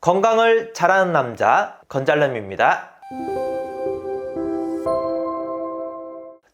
건강을 잘하는 남자 건잘남입니다.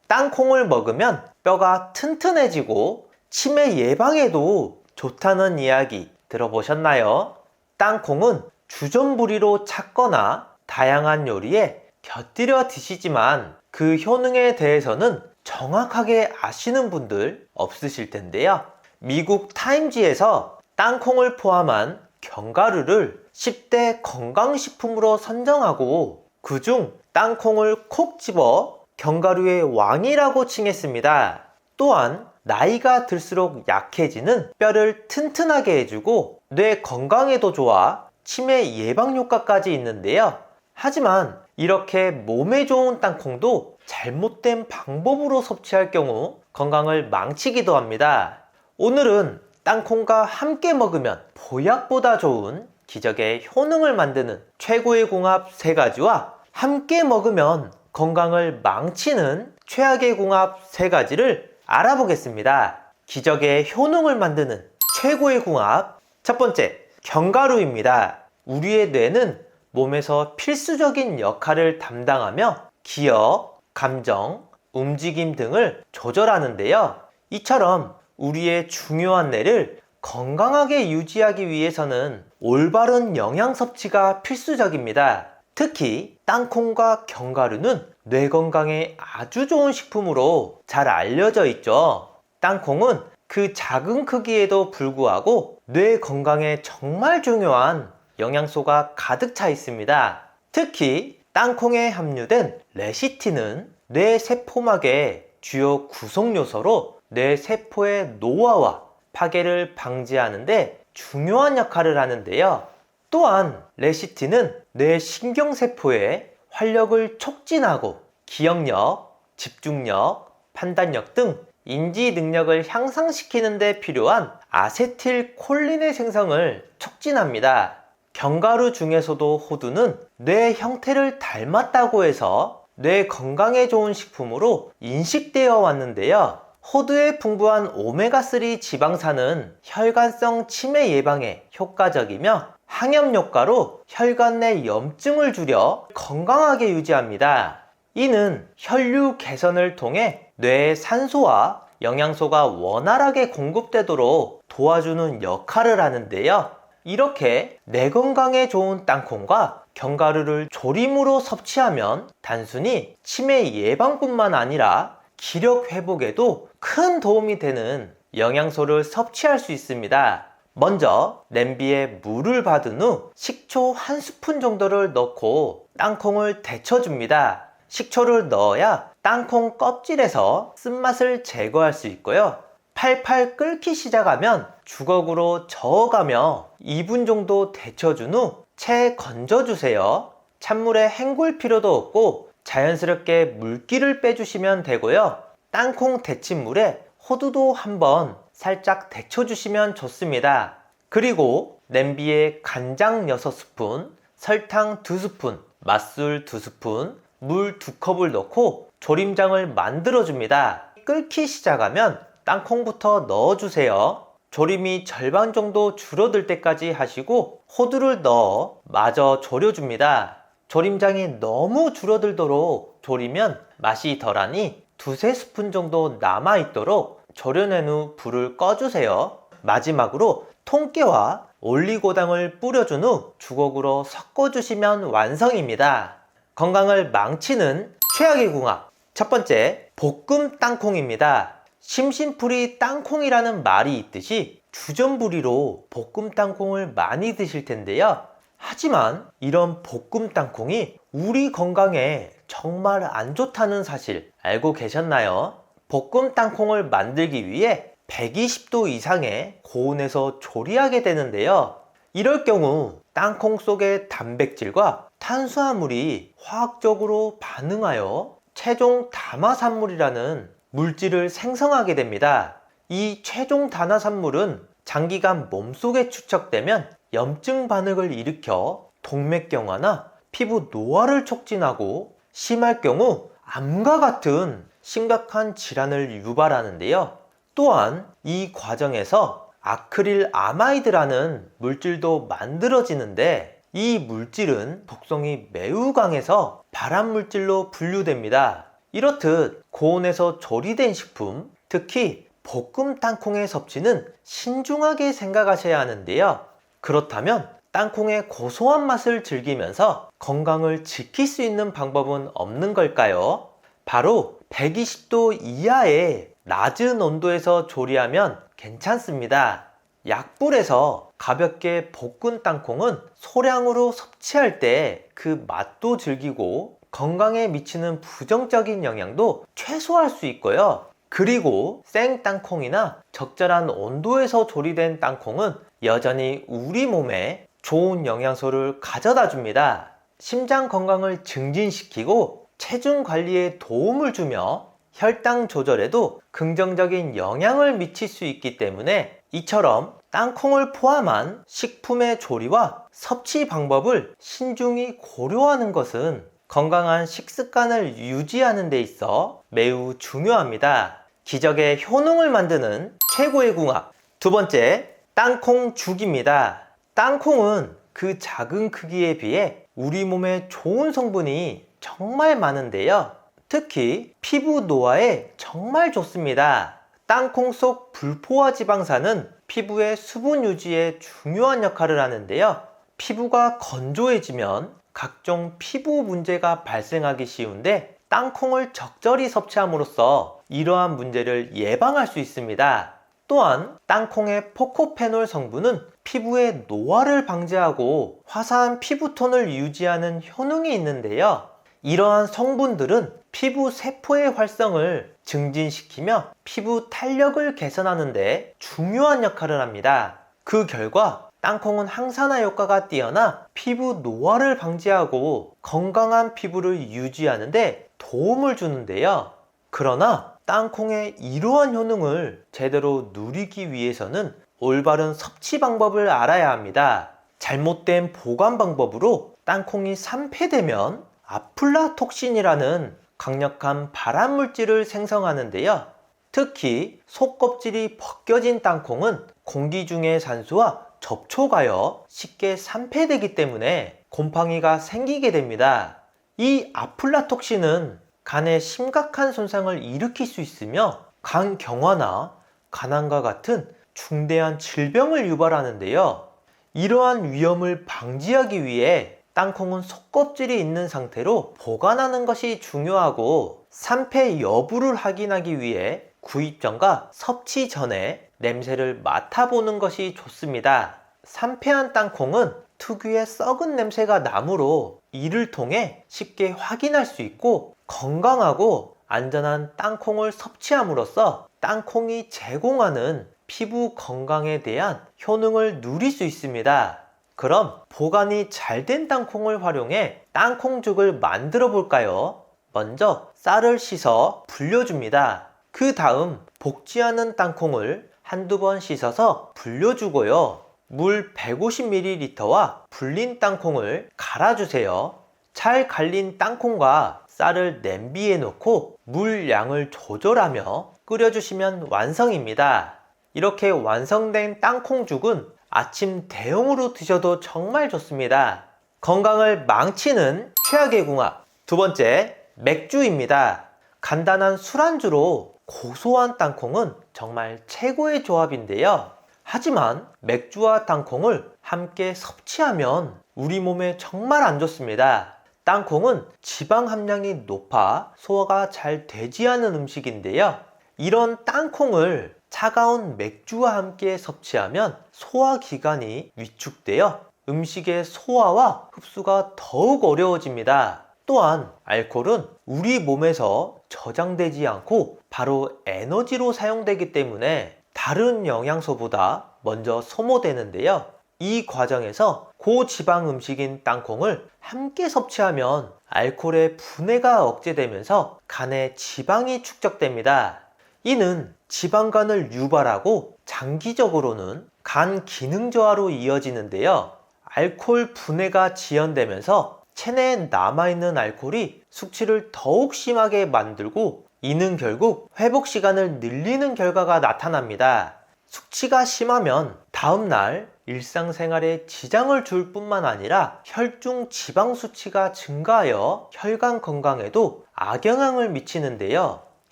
땅콩을 먹으면 뼈가 튼튼해지고 치매 예방에도 좋다는 이야기 들어보셨나요? 땅콩은 주전부리로 찾거나 다양한 요리에 곁들여 드시지만 그 효능에 대해서는 정확하게 아시는 분들 없으실 텐데요. 미국 타임지에서 땅콩을 포함한 견과류를 10대 건강식품으로 선정하고 그중 땅콩을 콕 집어 견과류의 왕이라고 칭했습니다. 또한 나이가 들수록 약해지는 뼈를 튼튼하게 해주고 뇌 건강에도 좋아 치매 예방 효과까지 있는데요. 하지만 이렇게 몸에 좋은 땅콩도 잘못된 방법으로 섭취할 경우 건강을 망치기도 합니다. 오늘은 땅콩과 함께 먹으면 보약보다 좋은 기적의 효능을 만드는 최고의 궁합 3가지와 함께 먹으면 건강을 망치는 최악의 궁합 3가지를 알아보겠습니다. 기적의 효능을 만드는 최고의 궁합, 첫 번째, 견과류입니다. 우리의 뇌는 몸에서 필수적인 역할을 담당하며 기억, 감정, 움직임 등을 조절하는데요. 이처럼 우리의 중요한 뇌를 건강하게 유지하기 위해서는 올바른 영양 섭취가 필수적입니다. 특히 땅콩과 견과류는 뇌 건강에 아주 좋은 식품으로 잘 알려져 있죠. 땅콩은 그 작은 크기에도 불구하고 뇌 건강에 정말 중요한 영양소가 가득 차 있습니다. 특히 땅콩에 함유된 레시틴은 뇌 세포막의 주요 구성 요소로 뇌 세포의 노화와 파괴를 방지하는 데 중요한 역할을 하는데요. 또한 레시틴은 뇌 신경세포의 활력을 촉진하고 기억력, 집중력, 판단력 등 인지 능력을 향상시키는 데 필요한 아세틸콜린의 생성을 촉진합니다. 견과류 중에서도 호두는 뇌 형태를 닮았다고 해서 뇌 건강에 좋은 식품으로 인식되어 왔는데요. 호두에 풍부한 오메가3 지방산은 혈관성 치매 예방에 효과적이며 항염 효과로 혈관 내 염증을 줄여 건강하게 유지합니다. 이는 혈류 개선을 통해 뇌에 산소와 영양소가 원활하게 공급되도록 도와주는 역할을 하는데요. 이렇게 뇌 건강에 좋은 땅콩과 견과류를 조림으로 섭취하면 단순히 치매 예방뿐만 아니라 기력 회복에도 큰 도움이 되는 영양소를 섭취할 수 있습니다. 먼저 냄비에 물을 받은 후 식초 1스푼 정도를 넣고 땅콩을 데쳐줍니다. 식초를 넣어야 땅콩 껍질에서 쓴맛을 제거할 수 있고요. 팔팔 끓기 시작하면 주걱으로 저어가며 2분 정도 데쳐준 후 채 건져주세요. 찬물에 헹굴 필요도 없고 자연스럽게 물기를 빼주시면 되고요. 땅콩 데친 물에 호두도 한번 살짝 데쳐주시면 좋습니다. 그리고 냄비에 간장 6스푼, 설탕 2스푼, 맛술 2스푼, 물 2컵을 넣고 조림장을 만들어줍니다. 끓기 시작하면 땅콩부터 넣어주세요. 조림이 절반 정도 줄어들 때까지 하시고 호두를 넣어 마저 졸여줍니다. 조림장이 너무 줄어들도록 졸이면 맛이 덜하니 2~3스푼 정도 남아있도록 졸여낸 후 불을 꺼주세요. 마지막으로 통깨와 올리고당을 뿌려준 후 주걱으로 섞어주시면 완성입니다. 건강을 망치는 최악의 궁합, 첫 번째, 볶음 땅콩입니다. 심심풀이 땅콩이라는 말이 있듯이 주전부리로 볶음 땅콩을 많이 드실 텐데요. 하지만 이런 볶음 땅콩이 우리 건강에 정말 안 좋다는 사실 알고 계셨나요? 볶음 땅콩을 만들기 위해 120도 이상의 고온에서 조리하게 되는데요. 이럴 경우 땅콩 속의 단백질과 탄수화물이 화학적으로 반응하여 최종 다마산물이라는 물질을 생성하게 됩니다. 이 최종 다나산물은 장기간 몸속에 축적되면 염증 반응을 일으켜 동맥경화나 피부 노화를 촉진하고 심할 경우 암과 같은 심각한 질환을 유발하는데요. 또한 이 과정에서 아크릴 아마이드라는 물질도 만들어지는데 이 물질은 독성이 매우 강해서 발암물질로 분류됩니다. 이렇듯 고온에서 조리된 식품, 특히 볶음 땅콩의 섭취는 신중하게 생각하셔야 하는데요. 그렇다면 땅콩의 고소한 맛을 즐기면서 건강을 지킬 수 있는 방법은 없는 걸까요? 바로 120도 이하의 낮은 온도에서 조리하면 괜찮습니다. 약불에서 가볍게 볶은 땅콩은 소량으로 섭취할 때 그 맛도 즐기고 건강에 미치는 부정적인 영향도 최소화할 수 있고요. 그리고 생 땅콩이나 적절한 온도에서 조리된 땅콩은 여전히 우리 몸에 좋은 영양소를 가져다 줍니다. 심장 건강을 증진시키고 체중 관리에 도움을 주며 혈당 조절에도 긍정적인 영향을 미칠 수 있기 때문에 이처럼 땅콩을 포함한 식품의 조리와 섭취 방법을 신중히 고려하는 것은 건강한 식습관을 유지하는 데 있어 매우 중요합니다. 기적의 효능을 만드는 최고의 궁합. 두 번째, 땅콩죽입니다. 땅콩은 그 작은 크기에 비해 우리 몸에 좋은 성분이 정말 많은데요. 특히 피부 노화에 정말 좋습니다. 땅콩 속 불포화 지방산은 피부의 수분 유지에 중요한 역할을 하는데요. 피부가 건조해지면 각종 피부 문제가 발생하기 쉬운데 땅콩을 적절히 섭취함으로써 이러한 문제를 예방할 수 있습니다. 또한 땅콩의 포코페놀 성분은 피부의 노화를 방지하고 화사한 피부톤을 유지하는 효능이 있는데요. 이러한 성분들은 피부 세포의 활성을 증진시키며 피부 탄력을 개선하는 데 중요한 역할을 합니다. 그 결과 땅콩은 항산화 효과가 뛰어나 피부 노화를 방지하고 건강한 피부를 유지하는 데 도움을 주는데요. 그러나 땅콩의 이러한 효능을 제대로 누리기 위해서는 올바른 섭취 방법을 알아야 합니다. 잘못된 보관 방법으로 땅콩이 산패되면 아플라톡신이라는 강력한 발암물질을 생성하는데요. 특히 속껍질이 벗겨진 땅콩은 공기 중의 산소와 접촉하여 쉽게 산패되기 때문에 곰팡이가 생기게 됩니다. 이 아플라톡신은 간에 심각한 손상을 일으킬 수 있으며 간경화나 간암과 같은 중대한 질병을 유발하는데요. 이러한 위험을 방지하기 위해 땅콩은 속껍질이 있는 상태로 보관하는 것이 중요하고 산패 여부를 확인하기 위해 구입 전과 섭취 전에 냄새를 맡아보는 것이 좋습니다. 산패한 땅콩은 특유의 썩은 냄새가 나므로 이를 통해 쉽게 확인할 수 있고 건강하고 안전한 땅콩을 섭취함으로써 땅콩이 제공하는 피부 건강에 대한 효능을 누릴 수 있습니다. 그럼 보관이 잘 된 땅콩을 활용해 땅콩죽을 만들어 볼까요? 먼저 쌀을 씻어 불려줍니다. 그 다음 볶지 않은 땅콩을 한두 번 씻어서 불려주고요. 물 150ml와 불린 땅콩을 갈아주세요. 잘 갈린 땅콩과 쌀을 냄비에 넣고 물 양을 조절하며 끓여주시면 완성입니다. 이렇게 완성된 땅콩죽은 아침 대용으로 드셔도 정말 좋습니다. 건강을 망치는 최악의 궁합. 두 번째, 맥주입니다. 간단한 술안주로 고소한 땅콩은 정말 최고의 조합인데요. 하지만 맥주와 땅콩을 함께 섭취하면 우리 몸에 정말 안 좋습니다. 땅콩은 지방 함량이 높아 소화가 잘 되지 않은 음식인데요. 이런 땅콩을 차가운 맥주와 함께 섭취하면 소화기관이 위축되어 음식의 소화와 흡수가 더욱 어려워집니다. 또한 알코올은 우리 몸에서 저장되지 않고 바로 에너지로 사용되기 때문에 다른 영양소보다 먼저 소모되는데요. 이 과정에서 고지방 음식인 땅콩을 함께 섭취하면 알코올의 분해가 억제되면서 간에 지방이 축적됩니다. 이는 지방간을 유발하고 장기적으로는 간 기능 저하로 이어지는데요. 알코올 분해가 지연되면서 체내에 남아있는 알코올이 숙취를 더욱 심하게 만들고 이는 결국 회복 시간을 늘리는 결과가 나타납니다. 숙취가 심하면 다음날 일상생활에 지장을 줄 뿐만 아니라 혈중 지방 수치가 증가하여 혈관 건강에도 악영향을 미치는데요.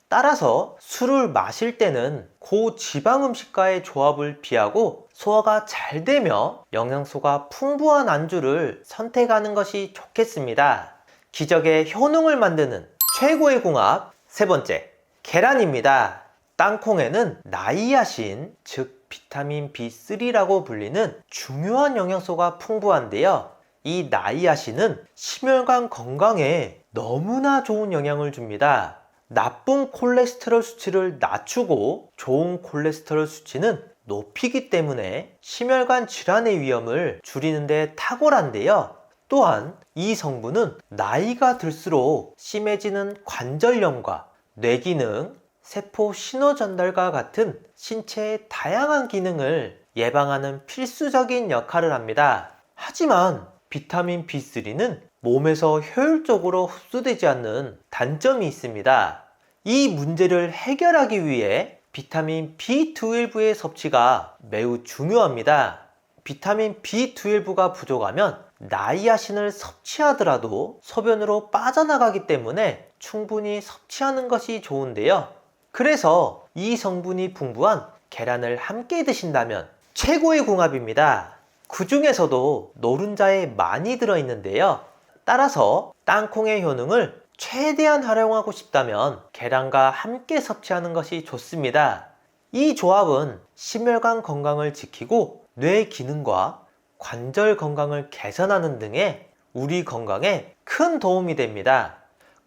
따라서 술을 마실 때는 고지방 음식과의 조합을 피하고 소화가 잘 되며 영양소가 풍부한 안주를 선택하는 것이 좋겠습니다. 기적의 효능을 만드는 최고의 궁합 세 번째, 계란입니다. 땅콩에는 나이아신, 즉 비타민 B3라고 불리는 중요한 영양소가 풍부한데요. 이 나이아신은 심혈관 건강에 너무나 좋은 영향을 줍니다. 나쁜 콜레스테롤 수치를 낮추고 좋은 콜레스테롤 수치는 높이기 때문에 심혈관 질환의 위험을 줄이는 데 탁월한데요. 또한 이 성분은 나이가 들수록 심해지는 관절염과 뇌기능, 세포 신호 전달과 같은 신체의 다양한 기능을 예방하는 필수적인 역할을 합니다. 하지만 비타민 B3는 몸에서 효율적으로 흡수되지 않는 단점이 있습니다. 이 문제를 해결하기 위해 비타민 B12의 섭취가 매우 중요합니다. 비타민 B12가 부족하면 나이아신을 섭취하더라도 소변으로 빠져나가기 때문에 충분히 섭취하는 것이 좋은데요. 그래서 이 성분이 풍부한 계란을 함께 드신다면 최고의 궁합입니다. 그 중에서도 노른자에 많이 들어있는데요. 따라서 땅콩의 효능을 최대한 활용하고 싶다면 계란과 함께 섭취하는 것이 좋습니다. 이 조합은 심혈관 건강을 지키고 뇌 기능과 관절 건강을 개선하는 등의 우리 건강에 큰 도움이 됩니다.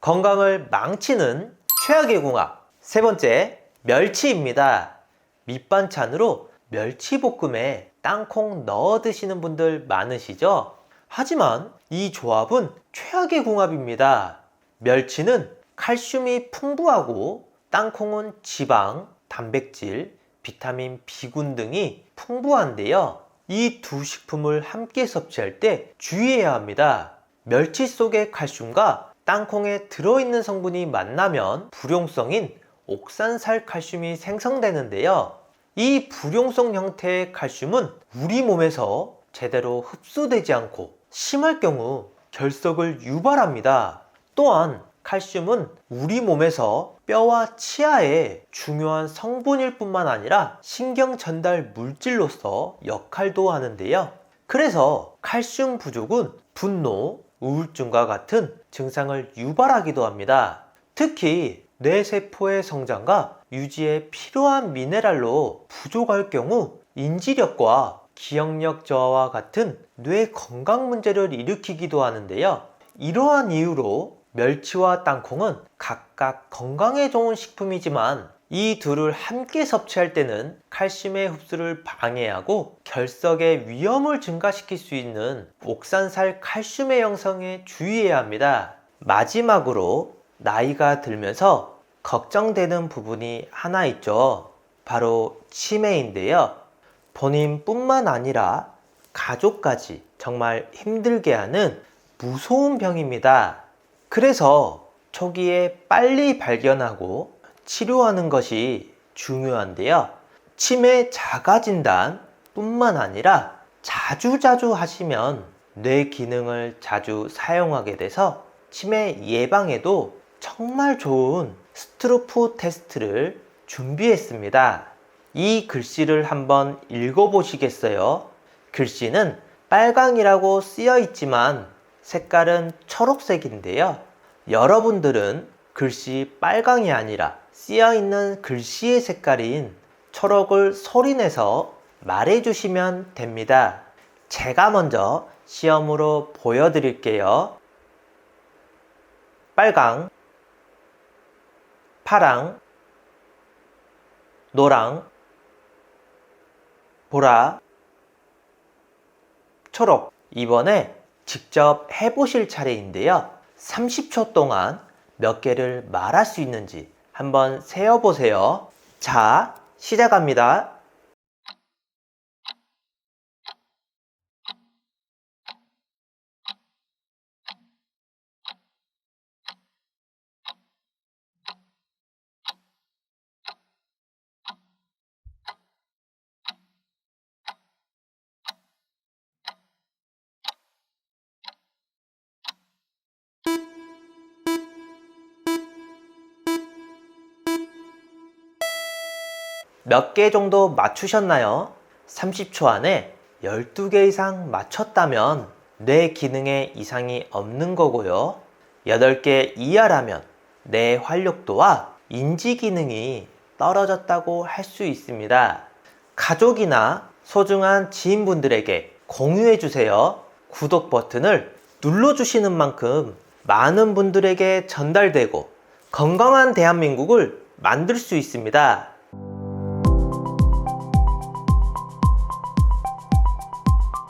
건강을 망치는 최악의 궁합 세 번째, 멸치입니다. 밑반찬으로 멸치볶음에 땅콩 넣어 드시는 분들 많으시죠? 하지만 이 조합은 최악의 궁합입니다. 멸치는 칼슘이 풍부하고 땅콩은 지방, 단백질, 비타민 B군 등이 풍부한데요. 이 두 식품을 함께 섭취할 때 주의해야 합니다. 멸치 속의 칼슘과 땅콩에 들어있는 성분이 만나면 불용성인 옥산살 칼슘이 생성되는데요. 이 불용성 형태의 칼슘은 우리 몸에서 제대로 흡수되지 않고 심할 경우 결석을 유발합니다. 또한 칼슘은 우리 몸에서 뼈와 치아의 중요한 성분일 뿐만 아니라 신경 전달 물질로서 역할도 하는데요. 그래서 칼슘 부족은 분노, 우울증과 같은 증상을 유발하기도 합니다. 특히 뇌세포의 성장과 유지에 필요한 미네랄로 부족할 경우 인지력과 기억력 저하와 같은 뇌 건강 문제를 일으키기도 하는데요. 이러한 이유로 멸치와 땅콩은 각각 건강에 좋은 식품이지만 이 둘을 함께 섭취할 때는 칼슘의 흡수를 방해하고 결석의 위험을 증가시킬 수 있는 옥산살 칼슘의 형성에 주의해야 합니다. 마지막으로 나이가 들면서 걱정되는 부분이 하나 있죠. 바로 치매인데요. 본인뿐만 아니라 가족까지 정말 힘들게 하는 무서운 병입니다. 그래서 초기에 빨리 발견하고 치료하는 것이 중요한데요. 치매 자가진단 뿐만 아니라 자주자주 하시면 뇌 기능을 자주 사용하게 돼서 치매 예방에도 정말 좋은 스트로프 테스트를 준비했습니다. 이 글씨를 한번 읽어보시겠어요? 글씨는 빨강이라고 쓰여 있지만 색깔은 초록색인데요. 여러분들은 글씨 빨강이 아니라 쓰여 있는 글씨의 색깔인 초록을 소리내서 말해주시면 됩니다. 제가 먼저 시험으로 보여드릴게요. 빨강, 파랑, 노랑, 보라, 초록. 이번에 직접 해보실 차례인데요. 30초 동안 몇 개를 말할 수 있는지 한번 세어보세요. 자, 시작합니다. 몇 개 정도 맞추셨나요? 30초 안에 12개 이상 맞췄다면 뇌 기능에 이상이 없는 거고요. 8개 이하라면 뇌 활력도와 인지 기능이 떨어졌다고 할 수 있습니다. 가족이나 소중한 지인분들에게 공유해 주세요. 구독 버튼을 눌러주시는 만큼 많은 분들에게 전달되고 건강한 대한민국을 만들 수 있습니다.